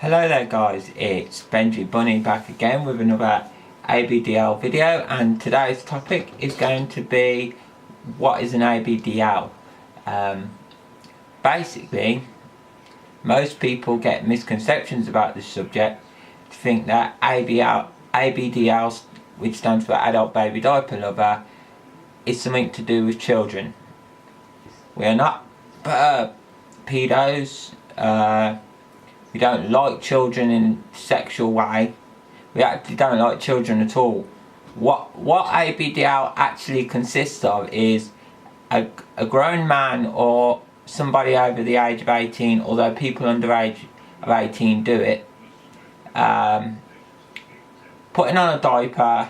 Hello there guys, it's Benji Bunny back again with another ABDL video, and today's topic is going to be what is an ABDL. Basically, most people get misconceptions about this subject to think that ABDL, which stands for Adult Baby Diaper Lover, is something to do with children. We are not pedos. We don't like children in a sexual way. We actually don't like children at all. What ABDL actually consists of is a grown man or somebody over the age of 18, although people under age of 18 do it, putting on a diaper,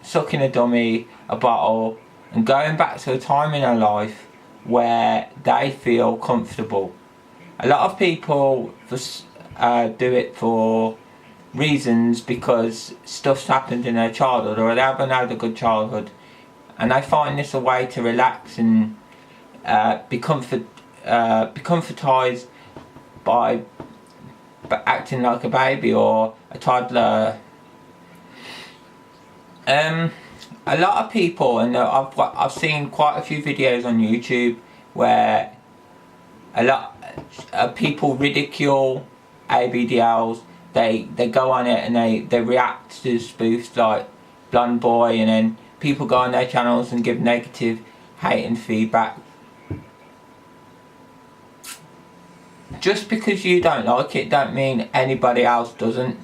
sucking a dummy, a bottle, and going back to a time in their life where they feel comfortable. A lot of people do it for reasons because stuff's happened in their childhood, or they haven't had a good childhood, and they find this a way to relax and be comfortized by acting like a baby or a toddler. A lot of people, and I've seen quite a few videos on YouTube where a lot of people ridicule ABDLs. They go on it and they react to spoofs like Blonde Boy, and then people go on their channels and give negative hate and feedback. Just because you don't like it don't mean anybody else doesn't.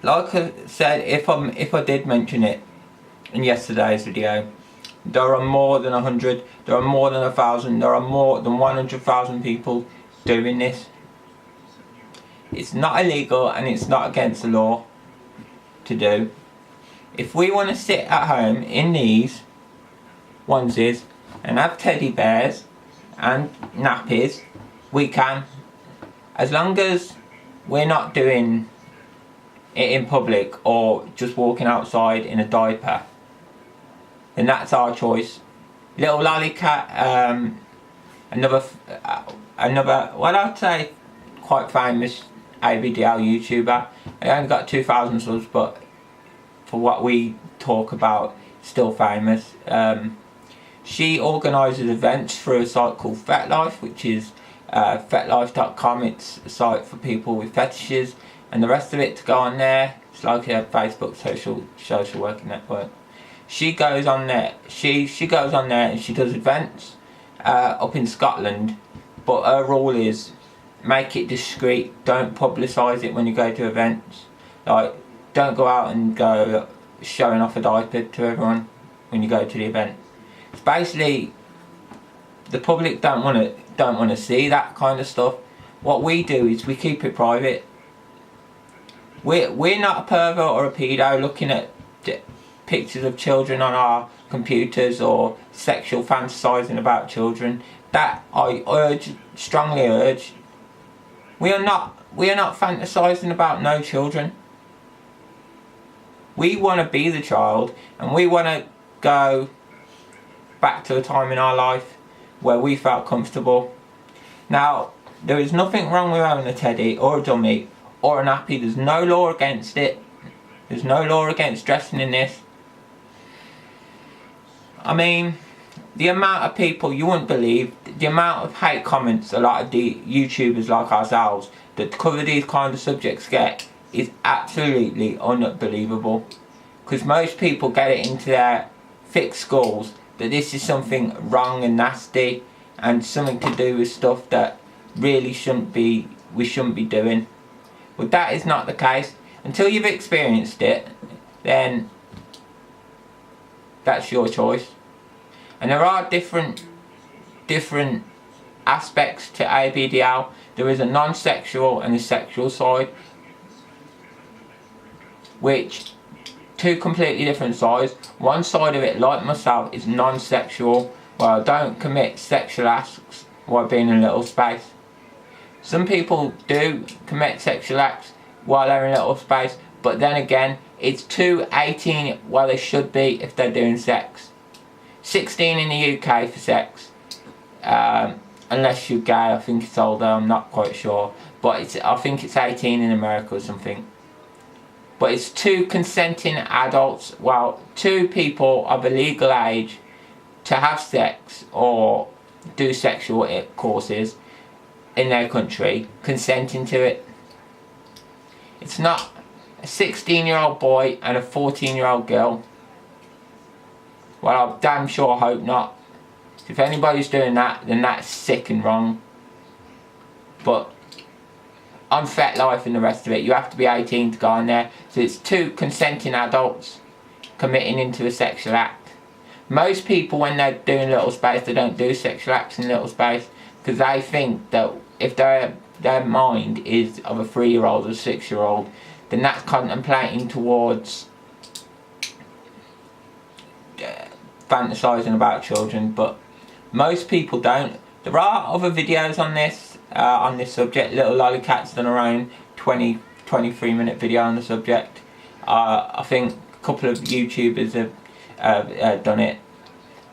Like I said, if I did mention it in yesterday's video, there are more than 100, there are more than 1,000, there are more than 100,000 people doing this. It's not illegal and it's not against the law to do. If we want to sit at home in these onesies and have teddy bears and nappies, we can. As long as we're not doing it in public or just walking outside in a diaper, then that's our choice. Little Lollycat, another, well, I'd say quite famous ABDL YouTuber. I only got 2,000 subs, but for what we talk about, still famous. She organises events through a site called FetLife, which is fetlife.com. It's a site for people with fetishes and the rest of it to go on there. It's like a Facebook social working network. She goes on there. She goes on there and she does events up in Scotland, but her rule is make it discreet. Don't publicise it when you go to events. Like, don't go out and go showing off a diaper to everyone when you go to the event. It's basically the public don't want to see that kind of stuff. What we do is we keep it private. We're not a pervert or a pedo looking at pictures of children on our computers or sexual fantasizing about children. That I strongly urge. We are not fantasizing about no children. We want to be the child, and we want to go back to a time in our life where we felt comfortable. Now, there is nothing wrong with having a teddy or a dummy or a nappy. There's no law against it. There's no law against dressing in this. I mean, the amount of people, you wouldn't believe, the amount of hate comments a lot of the YouTubers like ourselves that cover these kind of subjects get is absolutely unbelievable. Because most people get it into their thick skulls that this is something wrong and nasty and something to do with stuff that really we shouldn't be doing. But that is not the case. Until you've experienced it, then that's your choice. And there are different aspects to ABDL. There is a non-sexual and a sexual side, which two completely different sides. One side of it, like myself, is non-sexual, where I don't commit sexual acts while being in a little space. Some people do commit sexual acts while they're in a little space, but then again, it's 18 while they should be if they're doing sex. 16 in the UK for sex, unless you're gay. I think it's older, I'm not quite sure. but I think it's 18 in America or something. But it's two consenting adults, well, two people of a legal age to have sex or do sexual courses in their country, consenting to it. It's not a 16-year-old boy and a 14-year-old girl. Well, I damn sure hope not. If anybody's doing that, then that's sick and wrong. But on FetLife and the rest of it, you have to be 18 to go on there. So it's two consenting adults committing into a sexual act. Most people, when they're doing Little Space, they don't do sexual acts in Little Space because they think that if their mind is of a 3-year-old or 6-year-old, then that's contemplating towards fantasizing about children. But most people don't. There are other videos on this subject. Little Lollycat's done her own 23-minute video on the subject. I think a couple of YouTubers have done it,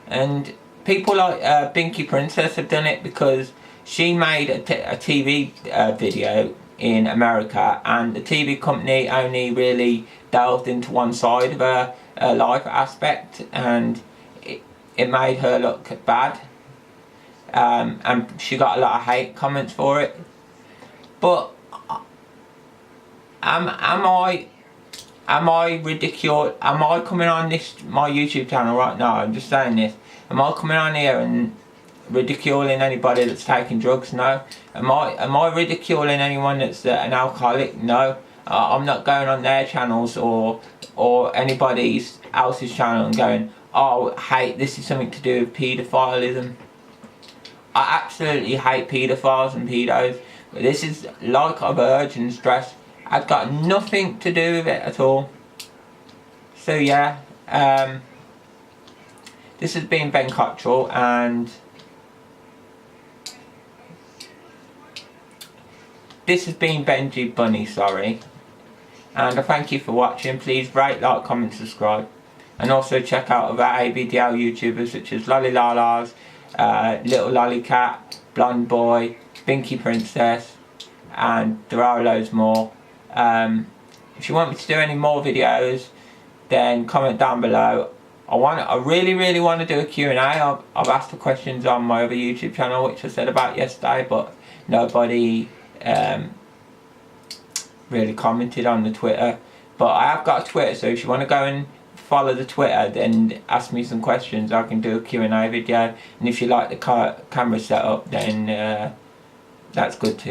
and people like Binky Princess have done it because she made a TV video in America, and the TV company only really delved into one side of her life aspect, and it made her look bad. And she got a lot of hate comments for it. But am I ridiculed? Am I coming on my YouTube channel right now? I'm just saying this. Am I coming on here and ridiculing anybody that's taking drugs? No. Am I ridiculing anyone that's an alcoholic? No. I'm not going on their channels or anybody else's channel and going, oh, hey, this is something to do with paedophilism. I absolutely hate paedophiles and pedos, but this is like of urge and stress. I've got nothing to do with it at all. So yeah, this has been Ben Cottrell, and this has been Benji Bunny, sorry. And I thank you for watching. Please rate, like, comment, subscribe. And also check out other ABDL YouTubers such as Lolly Lalas, Little Lollycat, Blonde Boy, Binky Princess, and there are loads more. If you want me to do any more videos, then comment down below. I really want to do a Q&A. I've asked for questions on my other YouTube channel, which I said about yesterday, but nobody really commented on the Twitter. But I have got a Twitter, so if you want to go and follow the Twitter, then ask me some questions. I can do a Q&A video, and if you like the camera setup, then that's good too.